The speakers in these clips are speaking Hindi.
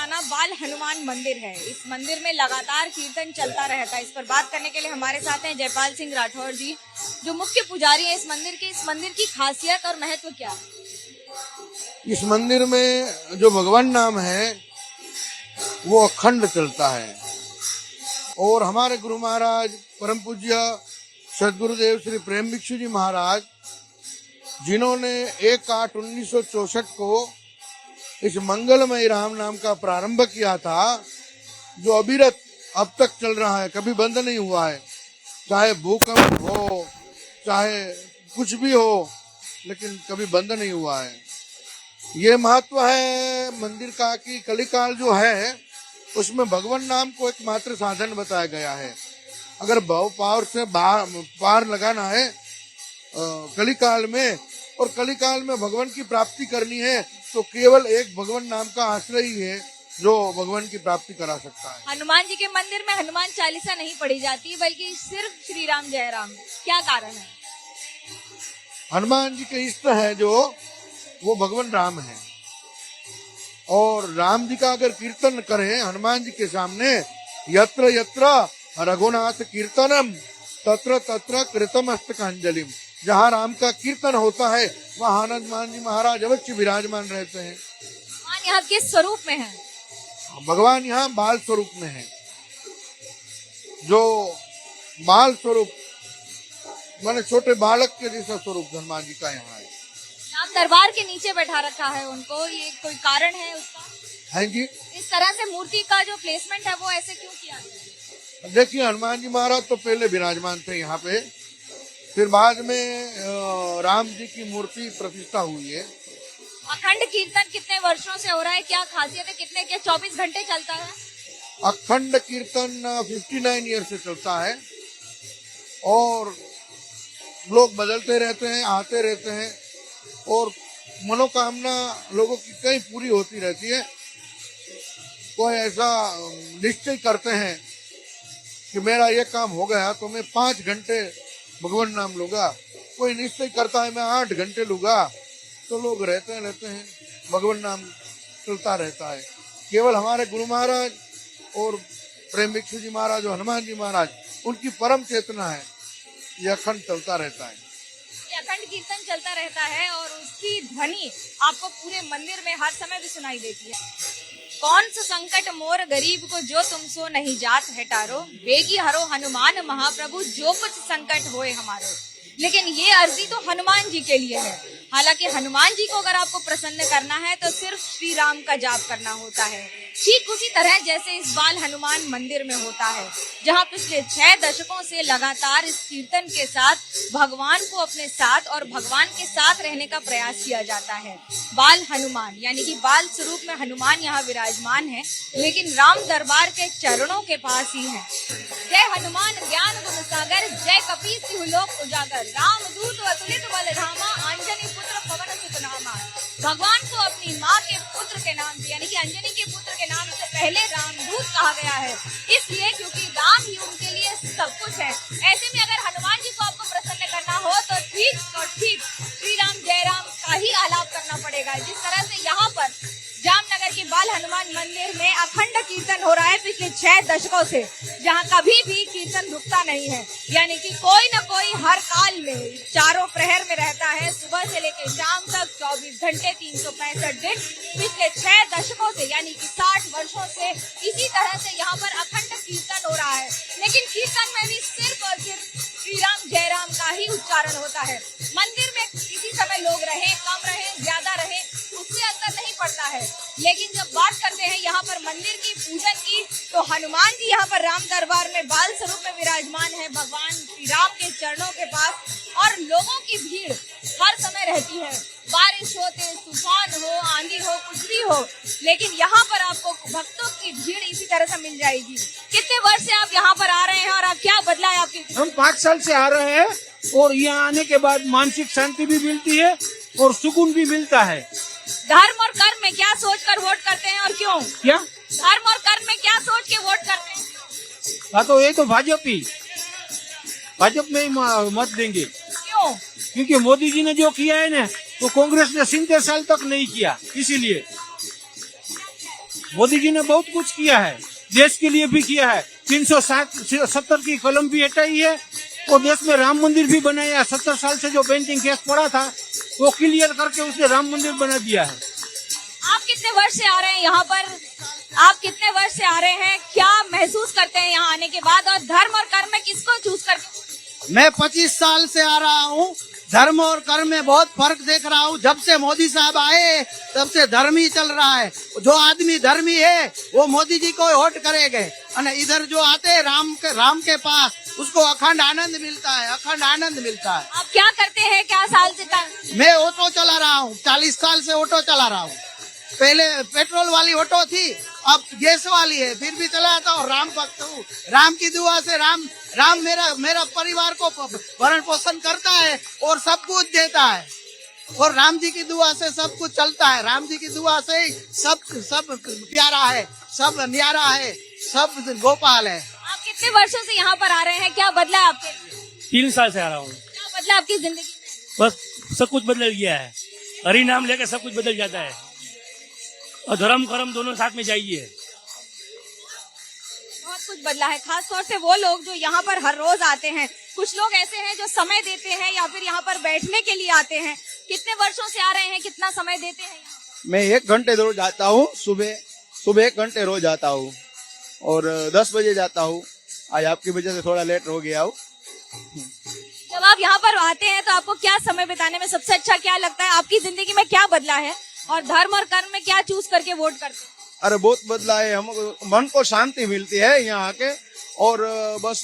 पुराना बाल हनुमान मंदिर है। इस मंदिर में लगातार कीर्तन चलता रहता है। इस पर बात करने के लिए हमारे साथ हैं जयपाल सिंह राठौर जी, जो मुख्य पुजारी हैं इस मंदिर के। इस मंदिर की खासियत और महत्व क्या है? इस मंदिर में जो भगवान नाम है वो अखंड चलता है और हमारे गुरु महाराज परम पूज्य सदगुरुदेव श्री प्रेम भिक्षु जी महाराज, जिन्होंने 1/8/1964 को इस मंगलमय राम नाम का प्रारंभ किया था, जो अविरत अब तक चल रहा है, कभी बंद नहीं हुआ है। चाहे भूकंप हो, चाहे कुछ भी हो, लेकिन कभी बंद नहीं हुआ है। ये महत्व है मंदिर का कि कलिकाल जो है उसमें भगवान नाम को एकमात्र साधन बताया गया है। अगर भाव पावर से पार लगाना है कलिकाल में, और कलिकाल में भगवान की प्राप्ति करनी है, तो केवल एक भगवान नाम का आश्रय ही है जो भगवान की प्राप्ति करा सकता है। हनुमान जी के मंदिर में हनुमान चालीसा नहीं पढ़ी जाती, बल्कि सिर्फ श्री राम जय राम, क्या कारण है? हनुमान जी के इष्ट है जो वो भगवान राम है, और राम जी का अगर कीर्तन करें हनुमान जी के सामने, यत्र यत्र रघुनाथ कीर्तनम तत्र तत्र कृतमस्तकांजलिम, जहाँ राम का कीर्तन होता है वहाँ हनुमान जी महाराज अवश्य विराजमान रहते हैं। भगवान यहाँ किस स्वरूप में है? भगवान यहाँ बाल स्वरूप में है। जो बाल स्वरूप माने छोटे बालक के जैसा स्वरूप हनुमान जी का यहाँ है। राम दरबार के नीचे बैठा रखा है उनको, ये कोई कारण है उसका? है जी। इस तरह से मूर्ति का जो प्लेसमेंट है वो ऐसे क्यों किया गया? देखिए, हनुमान जी महाराज तो पहले विराजमान थे यहाँ पे, फिर बाद में राम जी की मूर्ति प्रतिष्ठा हुई है। अखंड कीर्तन कितने वर्षों से हो रहा है? क्या खासियत है? कितने के 24 घंटे चलता है? अखंड कीर्तन 59 ईयर से चलता है और लोग बदलते रहते हैं, आते रहते हैं, और मनोकामना लोगों की कई पूरी होती रहती है। कोई ऐसा निश्चय करते हैं कि मेरा ये काम हो गया तो मैं 5 घंटे भगवान नाम लूंगा, कोई निश्चय करता है मैं 8 घंटे लूंगा, तो लोग रहते हैं, भगवान नाम चलता रहता है। केवल हमारे गुरु महाराज और प्रेम भिक्षु जी महाराज और हनुमान जी महाराज, उनकी परम चेतना है, ये अखंड चलता रहता है। अखंड कीर्तन चलता रहता है और उसकी ध्वनि आपको पूरे मंदिर में हर समय भी सुनाई देती है। कौन सा संकट मोर गरीब को जो तुम सो नहीं जात है टारो, बेगी हरो हनुमान महाप्रभु जो कुछ संकट होए हमारो। लेकिन ये अर्जी तो हनुमान जी के लिए है। हालांकि हनुमान जी को अगर आपको प्रसन्न करना है तो सिर्फ श्री राम का जाप करना होता है, ठीक उसी तरह जैसे इस बाल हनुमान मंदिर में होता है, जहां पिछले 6 दशकों से लगातार इस कीर्तन के साथ भगवान को अपने साथ और भगवान के साथ रहने का प्रयास किया जाता है। बाल हनुमान यानी कि बाल स्वरूप में हनुमान यहाँ विराजमान है, लेकिन राम दरबार के चरणों के पास ही है। जय हनुमान ज्ञान गुण सागर, जय कपीस तिहु लोक उजागर, राम दूत अतुलित बल धामा, अंजनी पुत्र पवन सुत नामा। भगवान को अपनी माँ के पुत्र के नाम से यानी कि अंजनी के पुत्र के नाम से पहले रामदूत कहा गया है, इसलिए क्योंकि राम ही उनके लिए सब कुछ है। ऐसे में अगर हनुमान जी को आपको प्रसन्न करना हो तो ठीक और ठीक श्री राम जय राम का ही आलाप करना पड़ेगा। जिस तरह से यहाँ पर जामनगर के बाल हनुमान मंदिर में अखंड कीर्तन हो रहा है पिछले 6 दशकों से, जहाँ कभी भी कीर्तन रुकता नहीं है, यानी कि कोई न कोई हर काल में चारों प्रहर में रहता है, सुबह से लेकर शाम तक 24 घंटे 365 दिन पिछले 6 दशकों से यानी कि 60 वर्षों से इसी तरह से यहाँ पर अखंड कीर्तन हो रहा है। लेकिन कीर्तन में भी सिर्फ और सिर्फ श्री राम जय राम का ही उच्चारण होता है। मंदिर में किसी समय लोग रहे, कम रहे, ज्यादा रहे, उससे अंतर नहीं पड़ता है। लेकिन जब बात करते हैं यहाँ पर मंदिर की पूजन की, तो हनुमान जी यहाँ पर राम दरबार में बाल स्वरूप में विराजमान है, भगवान श्री राम के चरणों के पास, और लोगों की भीड़ हर समय रहती है। बारिश हो, तेज तूफान हो, आंधी हो, कुछ भी हो, लेकिन यहाँ पर आपको भक्तों की भीड़ इसी तरह से मिल जाएगी। कितने वर्ष से आप यहाँ पर आ रहे हैं और आप क्या बदला है आपके? हम 5 साल से आ रहे हैं और यहाँ आने के बाद मानसिक शांति भी मिलती है और सुकून भी मिलता है। धर्म और कर्म में क्या सोचकर वोट करते हैं और क्यों? क्या धर्म और कर्म में क्या सोच के वोट करते हैं? हाँ, तो ये तो भाजपा में ही मत देंगे। क्यों? क्योंकि मोदी जी ने जो किया है ना, तो कांग्रेस ने 70 साल तक नहीं किया, इसीलिए। मोदी जी ने बहुत कुछ किया है, देश के लिए भी किया है। 370 की कलम भी हटाई है और देश में राम मंदिर भी बनाया। 70 साल से जो पेंटिंग केस पड़ा था वो क्लियर करके उसने राम मंदिर बना दिया है। आप कितने वर्ष से आ रहे हैं यहाँ पर? आप कितने वर्ष से आ रहे हैं? क्या महसूस करते हैं यहाँ आने के बाद? और धर्म और कर्म में किसको चूज करते? मैं 25 साल से आ रहा हूँ। धर्म और कर्म में बहुत फर्क देख रहा हूँ। जब से मोदी साहब आए तब से धर्म ही चल रहा है। जो आदमी धर्मी है वो मोदी जी को वोट करेंगे। इधर जो आते हैं राम के पास उसको अखंड आनंद मिलता है, अखंड आनंद मिलता है। आप क्या करते हैं? क्या साल से मैं ऑटो चला रहा हूँ, 40 साल से ऑटो चला रहा हूँ। पहले पेट्रोल वाली ऑटो थी, अब गैस वाली है, फिर भी चलाता हूँ। राम भक्त हूँ। राम की दुआ से राम मेरा परिवार को भरण पोषण करता है और सब कुछ देता है। और राम जी की दुआ से सब कुछ चलता है। राम जी की दुआ से ही सब प्यारा है, सब न्यारा है, सब गोपाल है। आप कितने वर्षों से यहाँ पर आ रहे हैं? क्या बदला है आपके लिए? 3 साल से आ रहा हूँ। क्या बदला आपकी जिंदगी में? बस सब कुछ बदल गया है। हरि नाम लेकर सब कुछ बदल जाता है और धर्म कर्म दोनों साथ में चाहिए। बहुत कुछ बदला है, खास तौर से वो लोग जो यहाँ पर हर रोज आते हैं। कुछ लोग ऐसे हैं जो समय देते हैं या फिर यहाँ पर बैठने के लिए आते हैं। कितने वर्षों से आ रहे हैं? कितना समय देते हैं? मैं 1 घंटे रोज आता हूँ। सुबह 1 घंटे रोज आता हूँ और 10 बजे जाता हूँ। आज आपकी वजह से थोड़ा लेट हो गया हूँ। जब आप यहाँ पर आते हैं तो आपको क्या समय बिताने में सबसे अच्छा क्या लगता है? आपकी जिंदगी में क्या बदला है? और धर्म और कर्म में क्या चूज करके वोट करते हैं? अरे बहुत बदला है। हम मन को शांति मिलती है यहाँ आके और बस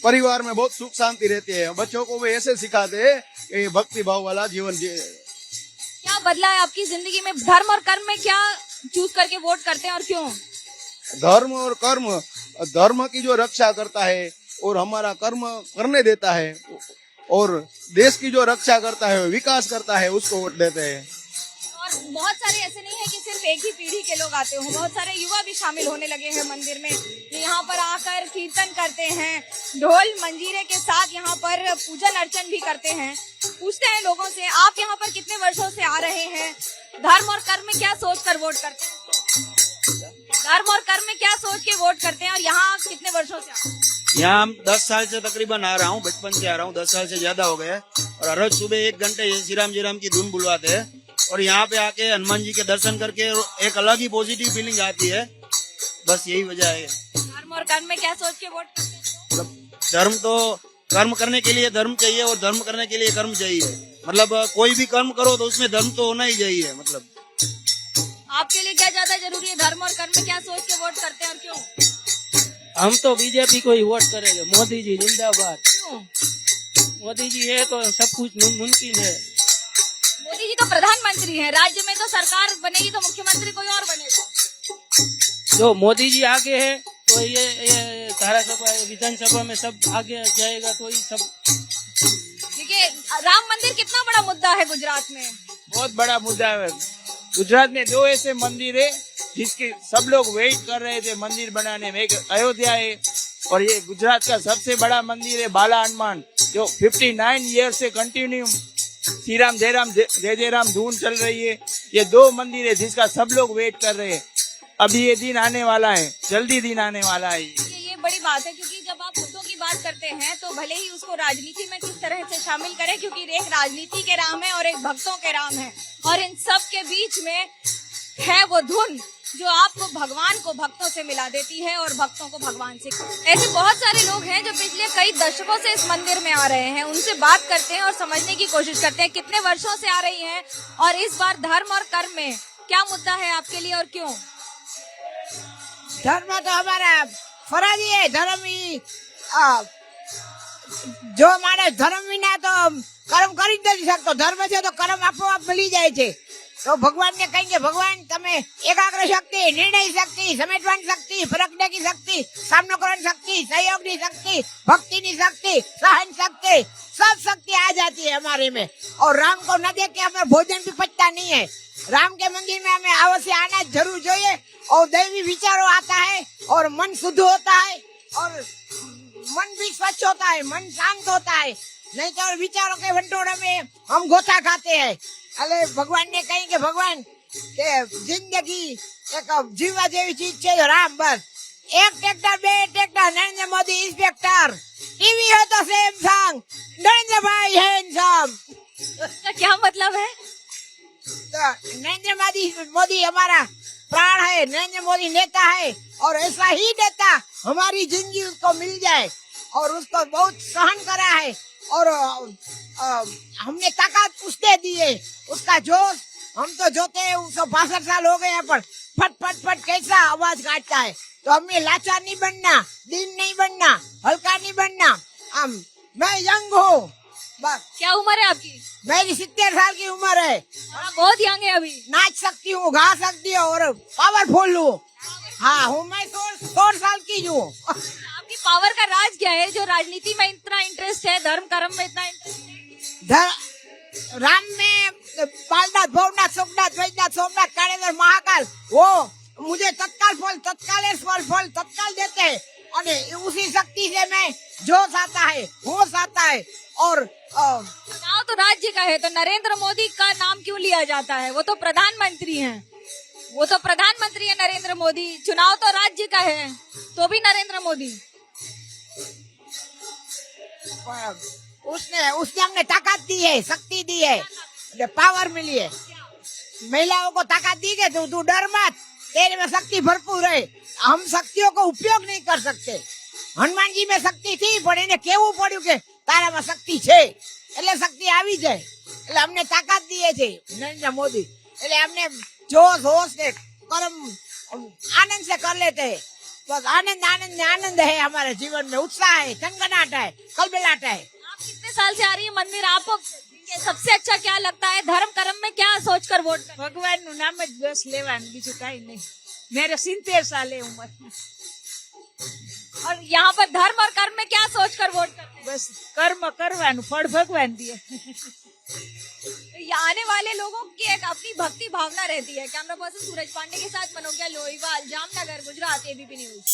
परिवार में बहुत सुख शांति रहती है। बच्चों को भी ऐसे सिखाते हैं कि भक्ति भाव वाला जीवन जिए। क्या बदला है आपकी जिंदगी में? धर्म और कर्म में क्या चूज करके वोट करते हैं और क्यों? धर्म और कर्म, धर्म की जो रक्षा करता है और हमारा कर्म करने देता है और देश की जो रक्षा करता है, विकास करता है, उसको वोट देते हैं। और बहुत सारे ऐसे नहीं है कि सिर्फ एक ही पीढ़ी के लोग आते हों, बहुत सारे युवा भी शामिल होने लगे हैं मंदिर में। जो यहाँ पर आकर कीर्तन करते हैं, ढोल मंजीरे के साथ यहाँ पर पूजन अर्चन भी करते हैं। पूछते हैं लोगों से, आप यहाँ पर कितने वर्षों से आ रहे हैं? धर्म और कर्म में क्या सोच कर वोट करते हैं? धर्म और कर्म में क्या सोच के वोट करते हैं? और यहाँ आप कितने वर्षों से आ रहे हैं? यहाँ हम 10 साल से तकरीबन आ रहा हूँ। बचपन से आ रहा हूँ, 10 साल से ज्यादा हो गए। और हर रोज सुबह 1 घंटे श्री राम की धुन बुलवाते हैं और यहाँ पे आके हनुमान जी के दर्शन करके एक अलग ही पॉजिटिव फीलिंग आती है। बस यही वजह है। धर्म और कर्म में क्या सोच के वोट करते हैं? मतलब धर्म तो कर्म करने के लिए धर्म चाहिए और धर्म करने के लिए कर्म चाहिए। मतलब कोई भी कर्म करो तो उसमें धर्म तो होना ही चाहिए। मतलब आपके लिए क्या ज्यादा जरूरी है? धर्म और कर्म में क्या सोच के वोट करते हैं और क्यों? हम तो बीजेपी को ही वोट करेंगे। मोदी जी जिंदाबाद। क्यों? मोदी जी है तो सब कुछ मुमकिन है। मोदी जी तो प्रधानमंत्री हैं, राज्य में तो सरकार बनेगी तो मुख्यमंत्री कोई और बनेगा। जो मोदी जी आगे है तो ये धारासभा विधानसभा में सब आगे जाएगा तो ही सब। देखिए, राम मंदिर कितना बड़ा मुद्दा है गुजरात में। बहुत बड़ा मुद्दा है। गुजरात में 2 ऐसे मंदिर है जिसके सब लोग वेट कर रहे थे मंदिर बनाने में। एक अयोध्या है और ये गुजरात का सबसे बड़ा मंदिर है बाला हनुमान, जो 59 ईयर से कंटिन्यू श्री राम जय राम धून चल रही है। ये 2 मंदिर है जिसका सब लोग वेट कर रहे हैं। अभी ये दिन आने वाला है, जल्दी दिन आने वाला है। ये बड़ी बात है, क्योंकि जब आप मुद्दों की बात करते हैं तो भले ही उसको राजनीति में किस तरह से शामिल करें, क्योंकि एक राजनीति के राम है और एक भक्तों के राम है, और इन सब के बीच में है वो धुन जो आपको भगवान को भक्तों से मिला देती है और भक्तों को भगवान से। ऐसे बहुत सारे लोग हैं जो पिछले कई दशकों से इस मंदिर में आ रहे हैं। उनसे बात करते हैं और समझने की कोशिश करते हैं कितने वर्षों से आ रही हैं और इस बार धर्म और कर्म में क्या मुद्दा है आपके लिए और क्यों? धर्म तो हमारा फर्ज ही है। धर्म ही जो माने धर्म विना तो कर्म કરી જ નથી શકતો। ધર્મ છે તો કર્મ આપોઆપ મળી જાય છે। તો ભગવાનને કહીએ, ભગવાન તમે એકાગ્ર શક્તિ, નિર્ણય શક્તિ, સમેટવાની શક્તિ, ફરકને की शक्ति, सामना करने शक्ति, सहयोग की शक्ति, भक्ति की शक्ति, सहन शक्ति, सब शक्ति आ जाती है हमारे में। और राम को न देख के हमारा भोजन भी पचता नहीं है। राम के मंदिर में हमें अवश्य आना जरूर चाहिए और दैवी विचारों आता है और मन शुद्ध होता है और मन भी स्वच्छ होता है, मन शांत होता है। नहीं तो विचारों के भंडोर में हम गोता खाते हैं। अरे भगवान ने कही कि भगवान કે જિંદગી એક જીવા જેવી ચીજ છે તો રામ બસ એક ટ્રેક્ટર બે tractor Narendra Modi inspector TV हो तो सैमसंग नरेंद्र भाई हैंडसम इसका क्या मतलब है? तो नरेंद्र मोदी हमारा प्राण है, नरेंद्र मोदी नेता है और ऐसा ही नेता हमारी जिंदगी उसको मिल जाए और उसको बहुत सहन करा है और हमने ताकत उसने दी है, उसका जोश हम तो जोते हैं 162 साल हो गए हैं पर फट फट फट कैसा आवाज काटता है तो हमें लाचार नहीं बनना, दिन नहीं बनना, हल्का नहीं बनना। मैं यंग हूँ बस, क्या उम्र है आपकी? मेरी 70 साल की उम्र है, आप बहुत यंग है अभी। नाच सकती हूँ, गा सकती हूँ और पावरफुल हूँ। हाँ हूँ मैं 100 साल की हूँ। आपकी पावर का राज क्या है जो राजनीति में इतना इंटरेस्ट है, धर्म कर्म में इतना इंटरेस्ट है? राम में बालनाथ, भवनाथ, सोमनाथ, वैद्यनाथ, सोमनाथ, कालेश्वर, महाकाल वो मुझे तत्काल फल तत्काल देते हैं और उसी शक्ति से मैं जोश आता है, होश आता है और चुनाव तो राज्य का है तो नरेंद्र मोदी का नाम क्यों लिया जाता है? वो तो प्रधानमंत्री हैं, वो तो प्रधानमंत्री है नरेंद्र मोदी। चुनाव तो राज्य का है तो भी नरेंद्र मोदी। उसने हमने ताकत दी है, शक्ति दी है, पावर मिली है। महिलाओं को ताकत दी है, तू डर मत, तेरे में शक्ति भरपूर है। हम शक्तियों को उपयोग नहीं कर सकते। हनुमान जी में शक्ति थी પણ એને કેવું પડ્યું કે તારામાં શક્તિ છે એટલે શક્તિ આવી જાય એટલે અમને તાકાત દીએ છે નરેન્દ્ર મોદી એટલે અમને જોશ હોશ ને कर्म आनंद से कर लेते हैं। बस आनंद है हमारे जीवन में, उत्साह है, थनगनाहट है, कलबलाहट है। आप कितने साल से आ रही है मंदिर, आपको सबसे अच्छा क्या लगता है? धर्म कर्म में क्या सोचकर वोट करते हैं? भगवान નું નામ જ બસ લેવાનું, બીજું કાઈ નહીં। मेरे 70 साल है उम्र, और यहाँ पर धर्म और कर्म में क्या सोचकर वोट करते हैं? बस कर्म करवाનું, फल भगवान दिए। ये आने वाले लोगों की एक अपनी भक्ति भावना रहती है। कैमरा पर्सन सूरज पांडे के साथ मनोज्ञा लोईवाल, जामनगर, गुजरात, एबीपी न्यूज।